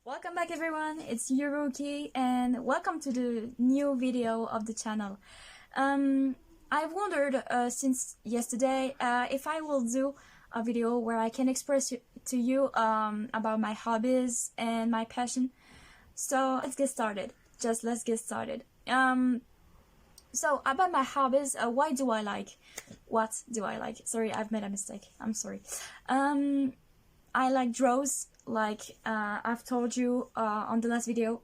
Welcome back everyone, it's Yuruki and welcome to the new video of the channel. I've wondered since yesterday if I will do a video where I can express to you about my hobbies and my passion. So let's get started. Let's get started. So about my hobbies, what do I like? Sorry, I've made a mistake. I'm sorry. I like draws, like I've told you on the last video,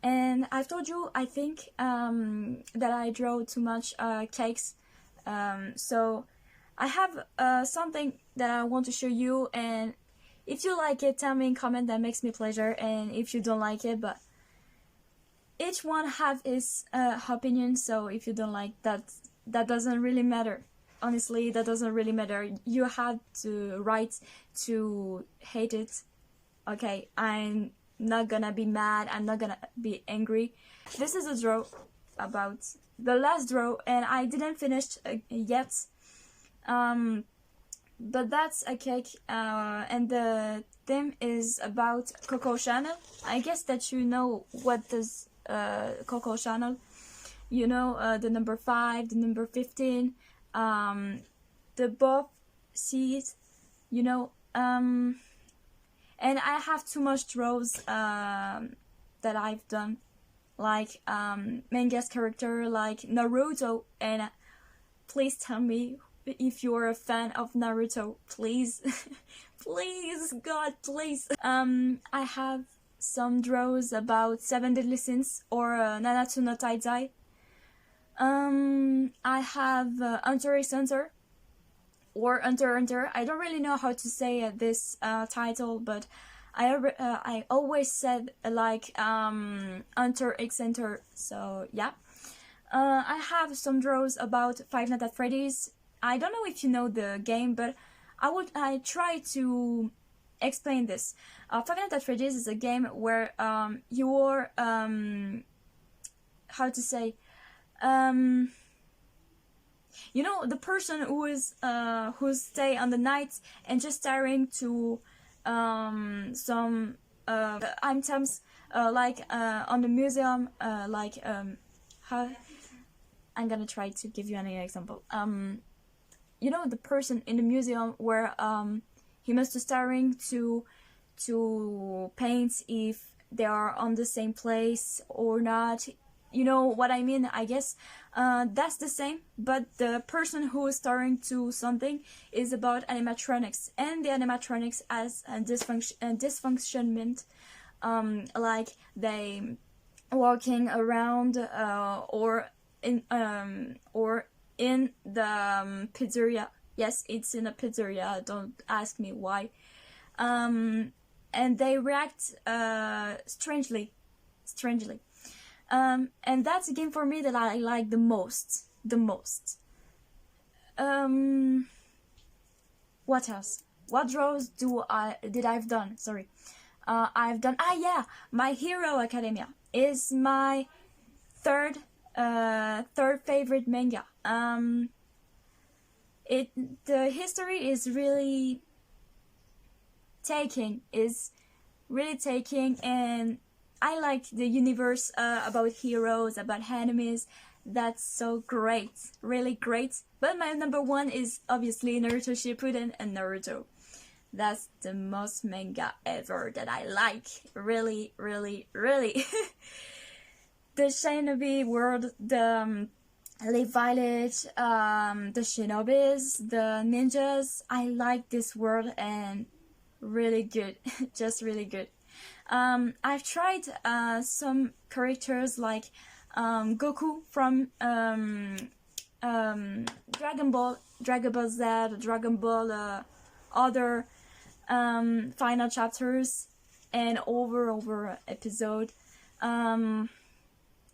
and I've told you I think that I draw too much cakes. So I have something that I want to show you, and if you like it, tell me in comment. That makes me pleasure. And if you don't like it, but each one have his opinion. So if you don't like that, that doesn't really matter. Honestly, that doesn't really matter. You have to write to hate it. Okay, I'm not gonna be mad, I'm not gonna be angry. This is a draw about the last draw, and I didn't finish yet. But that's a cake, and the theme is about Coco Chanel. I guess that you know what does Coco Chanel. You know the number 5, the number 15. The both seeds, you know, and I have too much draws that I've done, like manga's character like Naruto, and please tell me if you're a fan of Naruto, please. Please, God, please. I have some draws about 7 Deadly Sins or Nanatsu no Taizai. I have Hunter x Hunter or Hunter x Hunter. I don't really know how to say this title, but I always said like Hunter x Hunter. So yeah, I have some draws about Five Nights at Freddy's. I don't know if you know the game, but I try to explain this. Five Nights at Freddy's is a game where you're how to say. You know, the person who stay on the night and just staring to some items like on the museum, like how I'm gonna try to give you an example. You know, the person in the museum where he must be staring to paints if they are on the same place or not. You know what I mean? I guess that's the same, but the person who is starring to something is about animatronics, and the animatronics as a dysfunctionment, like they walking around or in the pizzeria. Yes, it's in a pizzeria. Don't ask me why. And they react strangely. And that's a game for me that I like the most. What else? What draws I've done? Sorry, I've done. Yeah, My Hero Academia is my third favorite manga. The history is really taking, and I like the universe about heroes, about enemies. That's so great, really great. But my number one is obviously Naruto Shippuden and Naruto. That's the most manga ever that I like. Really, really, really. The Shinobi world, the Leaf Village, the Shinobis, the ninjas. I like this world, and really good. Just really good. I've tried some characters like Goku from Dragon Ball Z, Dragon Ball other final chapters, and over episode.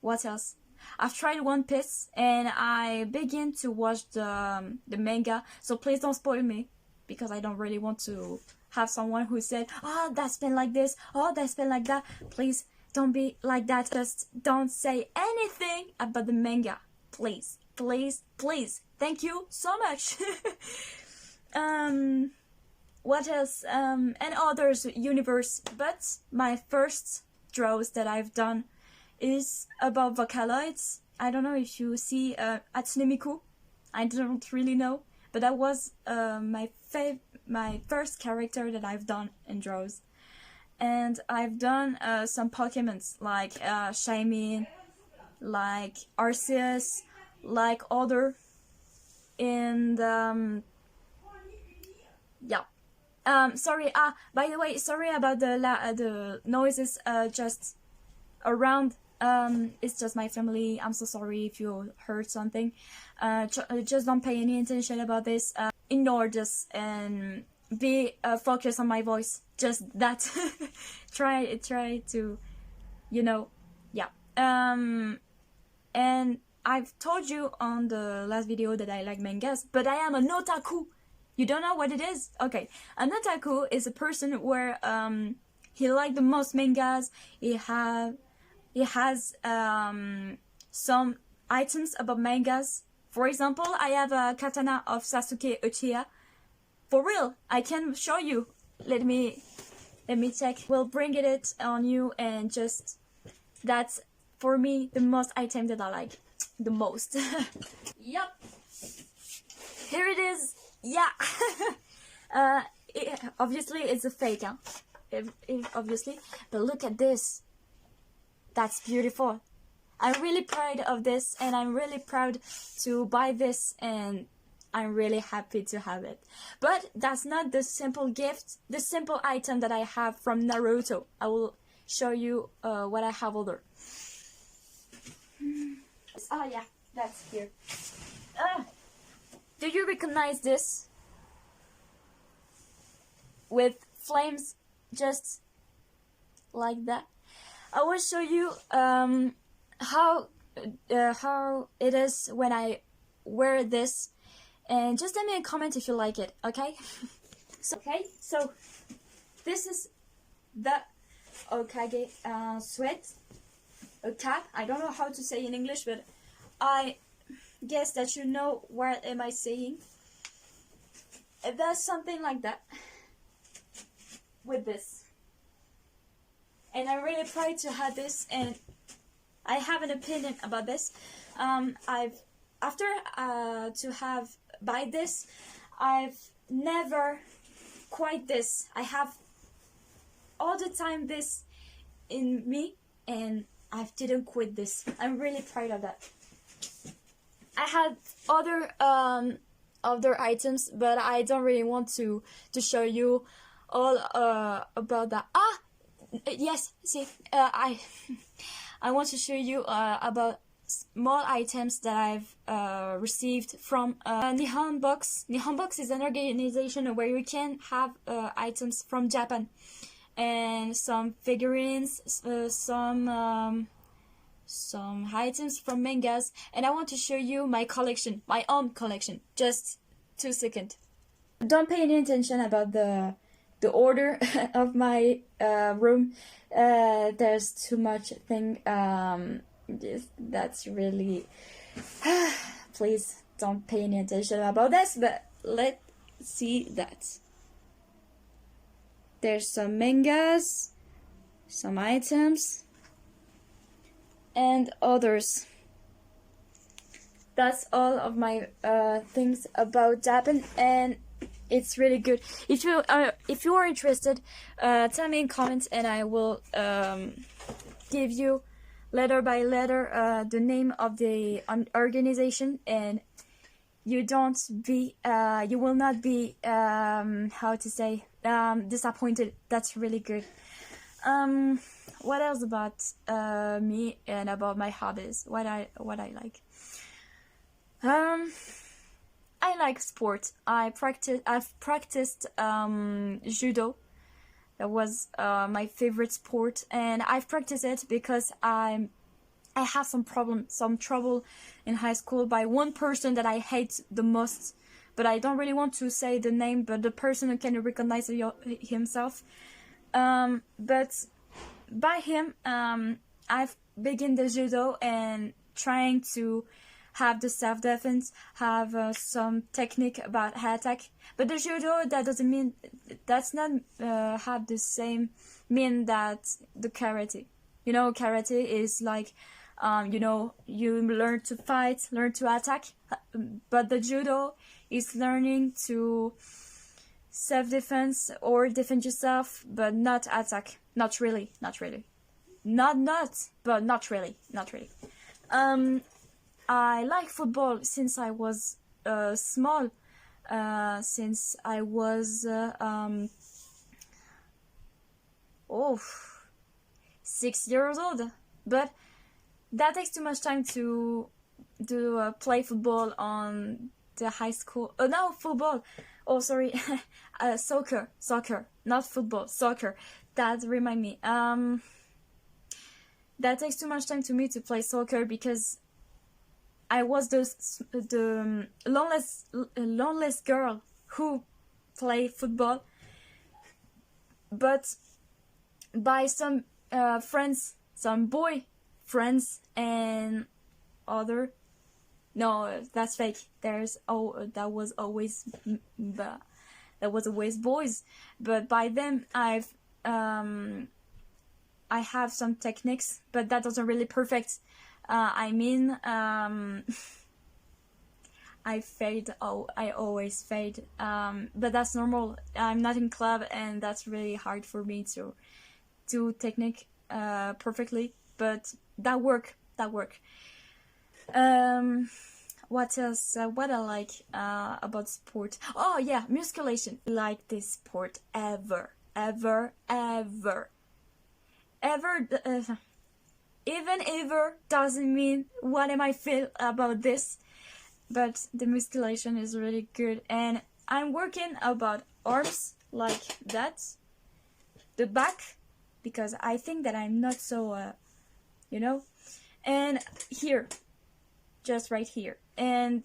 What else? I've tried One Piece, and I begin to watch the manga, so please don't spoil me, because I don't really want to have someone who said, oh, that's been like this, oh, that's been like that. Please don't be like that. Just don't say anything about the manga, please, please, please. Thank you so much. what else? And others universe. But my first draws that I've done is about Vocaloids. I don't know if you see Hatsune Miku. I don't really know, but that was my first character that I've done in draws. And I've done some Pokemons like Shaymin, like Arceus, like other, and yeah. Sorry. By the way, sorry about the noises. Just around. It's just my family. I'm so sorry if you heard something. Just don't pay any attention about this. Ignore this and be focused on my voice. Just that. try to, yeah. And I've told you on the last video that I like mangas, but I am an otaku. You don't know what it is? Okay, an otaku is a person where he like the most mangas. He has some items about mangas. For example, I have a katana of Sasuke Uchiha. For real, I can show you. Let me check. We'll bring it on you, and just that's for me the most item that I like the most. Yep. Here it is. Yeah. Obviously it's a fake, huh? Obviously, but look at this. That's beautiful. I'm really proud of this, and I'm really proud to buy this, and I'm really happy to have it. But that's not the simple gift, the simple item that I have from Naruto. I will show you what I have other. Oh yeah, that's here. Do you recognize this? With flames just like that. I will show you how it is when I wear this, and just let me a comment if you like it, okay? So this is the Okage sweat, a cap. I don't know how to say in English, but I guess that you know what am I saying. There's something like that with this. And I'm really proud to have this, and I have an opinion about this. After to have buy this, I've never quite this. I have all the time this in me, and I didn't quit this. I'm really proud of that. I had other items, but I don't really want to show you all about that. Yes, see, I want to show you about small items that I've received from Nihon Box. Nihon Box is an organization where you can have items from Japan, and some figurines, some items from mangas, and I want to show you my collection, my own collection. Just 2 seconds. Don't pay any attention about the order of my room. There's too much thing. That's really please don't pay any attention about this, but let's see that there's some mangas, some items, and others. That's all of my things about Japan, and it's really good. If you are interested, tell me in comments, and I will give you letter by letter the name of the organization, and you will not be how to say disappointed. That's really good. What else about me and about my hobbies? What I like. I like sport. I've practiced judo. That was my favorite sport, and I've practiced it because I have some trouble in high school by one person that I hate the most, but I don't really want to say the name, but the person who can recognize himself. But by him, I've begun the judo and trying to have the self-defense, have some technique about attack. But the judo, that doesn't mean, that's not have the same mean that the karate. You know, karate is like, you know, you learn to fight, learn to attack, but the judo is learning to self-defense or defend yourself, but not attack. Not really, not really. But not really, not really. I like football since I was small, since I was oh, 6 years old. But that takes too much time to play football on the high school. No, football. Oh, sorry, soccer, not football, soccer. That remind me. That takes too much time to me to play soccer because I was the loneliest girl who play football. But by some friends, some boy friends and other. No, that's fake. That was always boys. But by them, I have some techniques, but that doesn't really perfect. I mean, I fade. Oh, I always fade. But that's normal. I'm not in club, and that's really hard for me to do technique perfectly. But that work. What else? What I like about sport? Oh yeah, musculation. Like this sport ever. Even ever doesn't mean what am I feel about this, but the musculation is really good, and I'm working about arms like that, the back, because I think that I'm not so you know, and here, just right here, and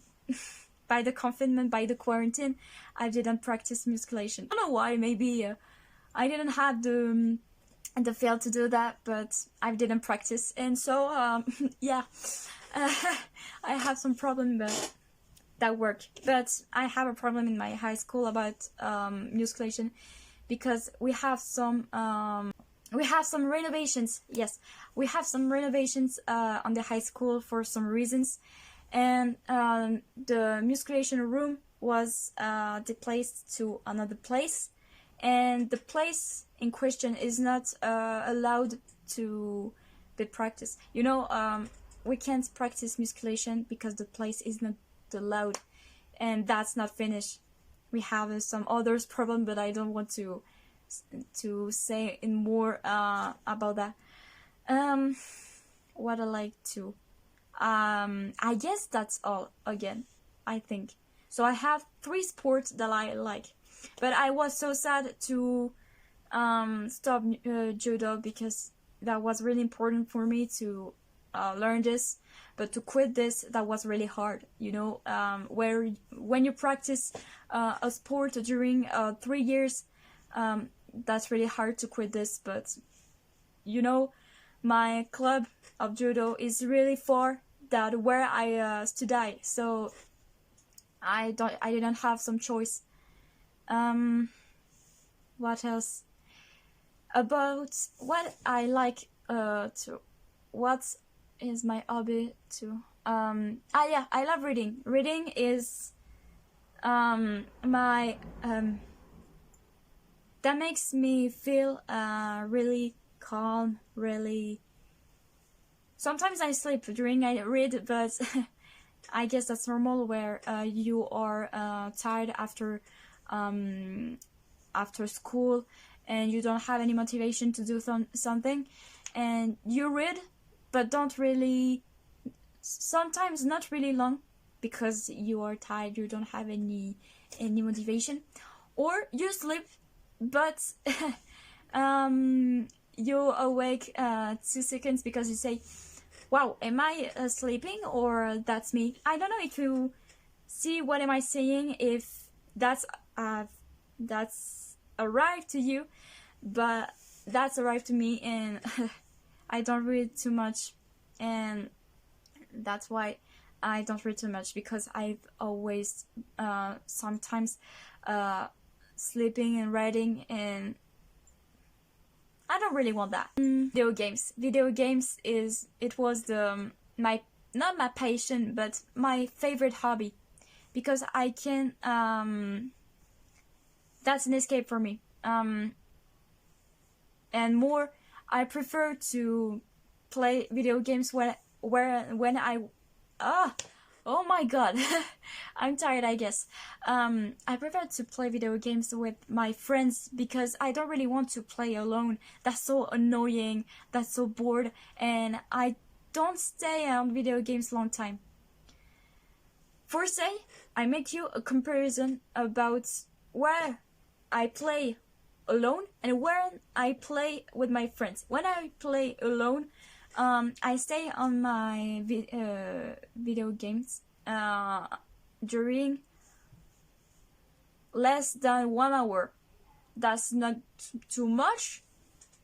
by the confinement, by the quarantine, I didn't practice musculation. I don't know why. Maybe I didn't have the feel to do that, but I didn't practice, and so yeah, I have some problem, but that work. But I have a problem in my high school about musculation because we have some renovations. Yes, we have some renovations on the high school for some reasons, and the musculation room was displaced to another place, and the place in question is not allowed to be practiced. You know, we can't practice musculation because the place is not allowed, and that's not finished. We have some others problem, but I don't want to say in more about that. What I like to I guess that's all again, I think. So I have 3 sports that I like, but I was so sad to stop judo because that was really important for me to learn this, but to quit this, that was really hard, you know. When you practice a sport during 3 years, that's really hard to quit this. But you know, my club of judo is really far that where I study, so I didn't have some choice. What else about what I like to what is my hobby too? Yeah, I love reading. Reading is my that makes me feel really calm, really. Sometimes I sleep during I read, but I guess that's normal where you are tired after school and you don't have any motivation to do something, and you read, but don't really, sometimes not really long, because you are tired, you don't have any motivation, or you sleep, but you awake 2 seconds because you say, wow, am I sleeping or that's me? I don't know if you see what am I saying, if that's arrived to you, but that's arrived to me, and I don't read too much, and that's why I don't read too much because I've always sometimes sleeping and writing, and I don't really want that. Video games. Video games was my, not my passion, but my favorite hobby, because I can that's an escape for me. And more, I prefer to play video games when I oh my god, I'm tired, I guess. I prefer to play video games with my friends because I don't really want to play alone. That's so annoying, that's so bored, and I don't stay on video games long time. For say, I make you a comparison about where I play alone and when I play with my friends. When I play alone, I stay on my video games during less than 1 hour. That's not too much.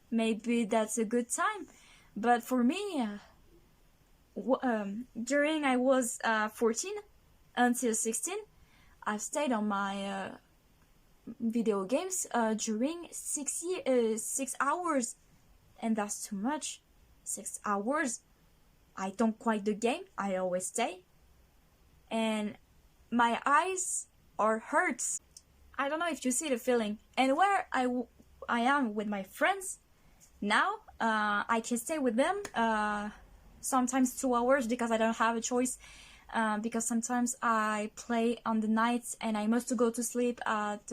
Maybe that's a good time, but for me, during I was 14 until 16, I've stayed on my video games during 6 hours, and that's too much. 6 hours. I don't quit the game. I always stay, and my eyes are hurt. I don't know if you see the feeling. And where I am with my friends now, I can stay with them sometimes 2 hours because I don't have a choice. Because sometimes I play on the nights and I must go to sleep at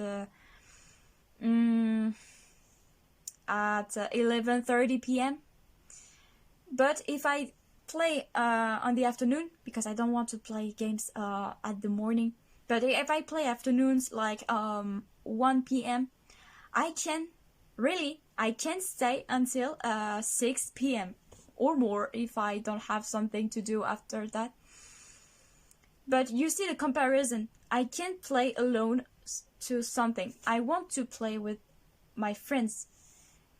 11:30 p.m. But if I play on the afternoon, because I don't want to play games at the morning, but if I play afternoons like 1 p.m., I can stay until 6 p.m. or more if I don't have something to do after that. But you see the comparison. I can't play alone to something. I want to play with my friends.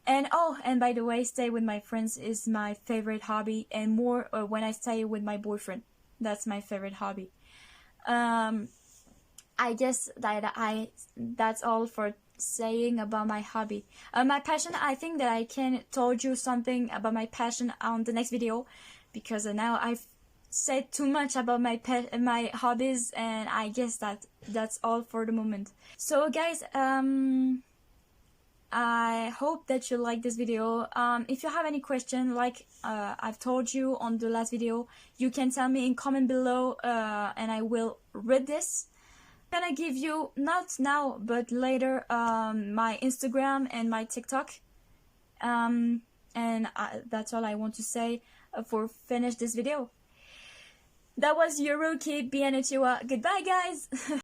And and by the way, stay with my friends is my favorite hobby, and more when I stay with my boyfriend. That's my favorite hobby. I guess that's all for saying about my hobby. My passion, I think that I can told you something about my passion on the next video, because now I've said too much about my hobbies, and I guess that's all for the moment. So guys, I hope that you like this video. If you have any question, like I've told you on the last video, you can tell me in comment below, and I will read this. I'm gonna give you, not now but later, my Instagram and my TikTok, and that's all I want to say for finish this video. That was Euroke Bienetiwa. Goodbye guys.